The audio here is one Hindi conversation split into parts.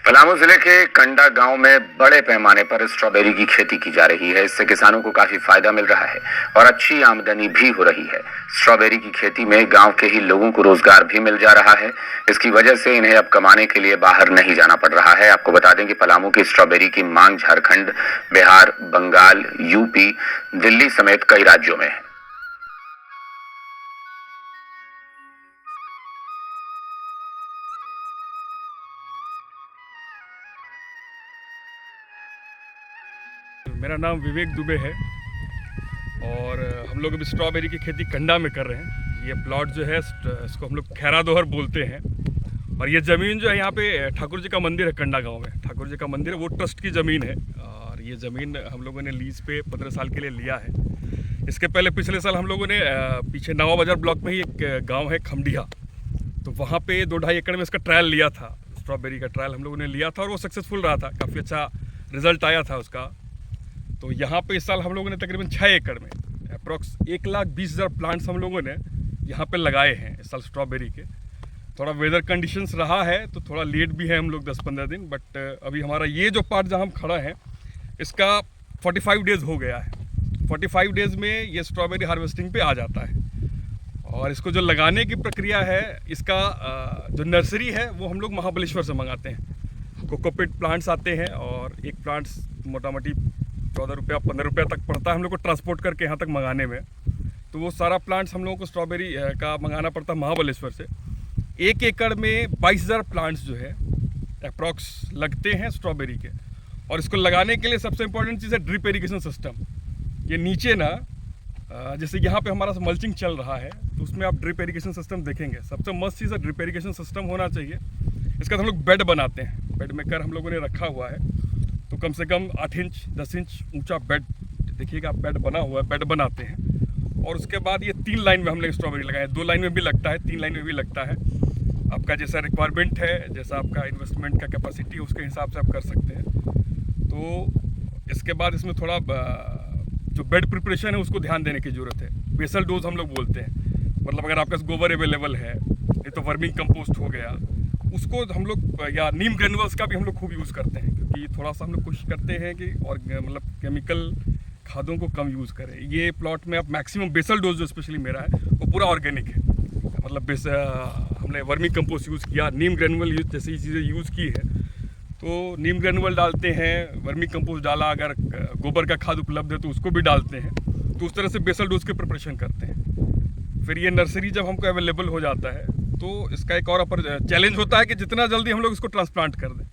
पलामू जिले के कंडा गांव में बड़े पैमाने पर स्ट्रॉबेरी की खेती की जा रही है। इससे किसानों को काफी फायदा मिल रहा है और अच्छी आमदनी भी हो रही है। स्ट्रॉबेरी की खेती में गांव के ही लोगों को रोजगार भी मिल जा रहा है। इसकी वजह से इन्हें अब कमाने के लिए बाहर नहीं जाना पड़ रहा है। आपको बता दें कि पलामू की स्ट्रॉबेरी की मांग झारखंड, बिहार, बंगाल, यूपी, दिल्ली समेत कई राज्यों में है। मेरा नाम विवेक दुबे है और हम लोग अभी स्ट्रॉबेरी की खेती कंडा में कर रहे हैं। ये प्लॉट जो है इसको हम लोग खैरा दोहर बोलते हैं और ये ज़मीन जो है यहाँ पे ठाकुर जी का मंदिर है। कंडा गांव में ठाकुर जी का मंदिर है, वो ट्रस्ट की ज़मीन है और ये ज़मीन हम लोगों ने लीज पे 15 साल के लिए लिया है। इसके पहले पिछले साल हम लोगों ने पीछे नवा बाजार ब्लॉक में ही एक गाँव है खमडिया, तो वहाँ पे 2-2.5 एकड़ में इसका ट्रायल लिया था। स्ट्रॉबेरी का ट्रायल हम लोगों ने लिया था और वो सक्सेसफुल रहा था, काफ़ी अच्छा रिजल्ट आया था उसका। तो यहाँ पे इस साल हम लोगों ने तकरीबन 6 एकड़ में अप्रॉक्स 1,20,000 प्लांट्स हम लोगों ने यहाँ पे लगाए हैं इस साल स्ट्रॉबेरी के। थोड़ा वेदर कंडीशंस रहा है तो थोड़ा लेट भी है हम लोग 10-15 दिन, बट अभी हमारा ये जो पार्ट जहाँ हम खड़ा है इसका 45 डेज़ हो गया है। 45 डेज़ में ये स्ट्रॉबेरी हार्वेस्टिंग पे आ जाता है और इसको जो लगाने की प्रक्रिया है, इसका जो नर्सरी है वो हम लोग महाबलेश्वर से मंगाते हैं। कोकोपीट प्लांट्स आते हैं और एक प्लांट्स मोटा मोटी 14 रुपया 15 रुपया तक पड़ता है हम लोग को ट्रांसपोर्ट करके यहाँ तक मंगाने में। तो वो सारा प्लांट्स हम लोगों को स्ट्रॉबेरी का मंगाना पड़ता है महाबलेश्वर से। 1 एकड़ में 22,000 प्लांट्स जो है अप्रॉक्स लगते हैं स्ट्रॉबेरी के। और इसको लगाने के लिए सबसे इम्पोर्टेंट चीज़ है ड्रिप इरिगेशन सिस्टम। ये नीचे ना जैसे यहाँ पे हमारा मल्चिंग चल रहा है तो उसमें आप ड्रिप इरिगेशन सिस्टम देखेंगे। सबसे मस्त चीज़ है ड्रिप इरिगेशन सिस्टम होना चाहिए। इसका हम लोग बेड बनाते हैं, बेड मेकर हम लोगों ने रखा हुआ है। तो कम से कम 8 इंच 10 इंच ऊंचा बेड देखिएगा, बेड बना हुआ है, बेड बनाते हैं। और उसके बाद ये 3 लाइन में हम लोग स्ट्रॉबेरी लगाए। 2 लाइन में भी लगता है, 3 लाइन में भी लगता है। आपका जैसा रिक्वायरमेंट है, जैसा आपका इन्वेस्टमेंट का कैपेसिटी है, उसके हिसाब से आप कर सकते हैं। तो इसके बाद इसमें थोड़ा जो बेड प्रिपरेशन है उसको ध्यान देने की ज़रूरत है। बेसल डोज हम लोग बोलते हैं, मतलब अगर आपके पास गोबर अवेलेबल है, ये तो वर्मिंग कंपोस्ट हो गया, उसको हम लोग या नीम ग्रेनुअल्स का भी हम लोग खूब यूज़ करते हैं। क्योंकि थोड़ा सा हम लोग कोशिश करते हैं कि और मतलब केमिकल खादों को कम यूज़ करें। ये प्लॉट में अब मैक्सिमम बेसल डोज जो स्पेशली मेरा है वो पूरा ऑर्गेनिक है। मतलब हमने वर्मी कंपोस्ट यूज़ किया, नीम ग्रेनुअल यूज जैसी चीज़ें यूज़ की है। तो नीम ग्रेनुअल डालते हैं, वर्मी कंपोस्ट डाला, अगर गोबर का खाद उपलब्ध है तो उसको भी डालते हैं। तो उस तरह से बेसल डोज की प्रिपरेशन करते हैं। फिर ये नर्सरी जब हमको अवेलेबल हो जाता है तो इसका एक और अपर चैलेंज होता है कि जितना जल्दी हम लोग इसको ट्रांसप्लांट कर दें।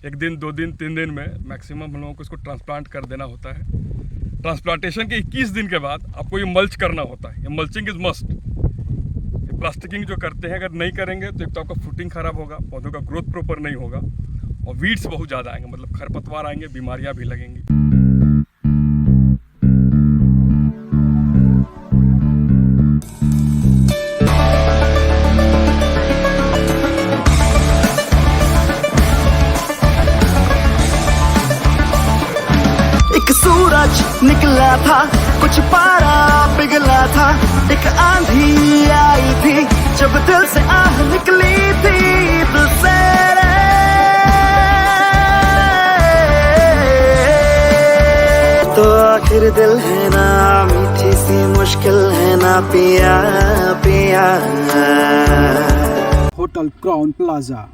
1 दिन 2 दिन 3 दिन में मैक्सिमम हम लोगों को इसको ट्रांसप्लांट कर देना होता है। ट्रांसप्लांटेशन के 21 दिन के बाद आपको ये मल्च करना होता है। ये मल्चिंग इज़ मस्ट। ये प्लास्टिकिंग जो करते हैं अगर नहीं करेंगे तो एक तो आपका फ्रूटिंग ख़राब होगा, पौधों का ग्रोथ प्रॉपर नहीं होगा और वीड्स बहुत ज़्यादा आएंगे, मतलब खरपतवार आएंगे, बीमारियाँ भी लगेंगी। सूरज निकला था, कुछ पारा पिघला था, एक आंधी आई थी जब दिल से आह निकली थी दिल से। तो आखिर दिल है ना, मीठी सी मुश्किल है ना, पिया पिया। Hotel Crowne Plaza.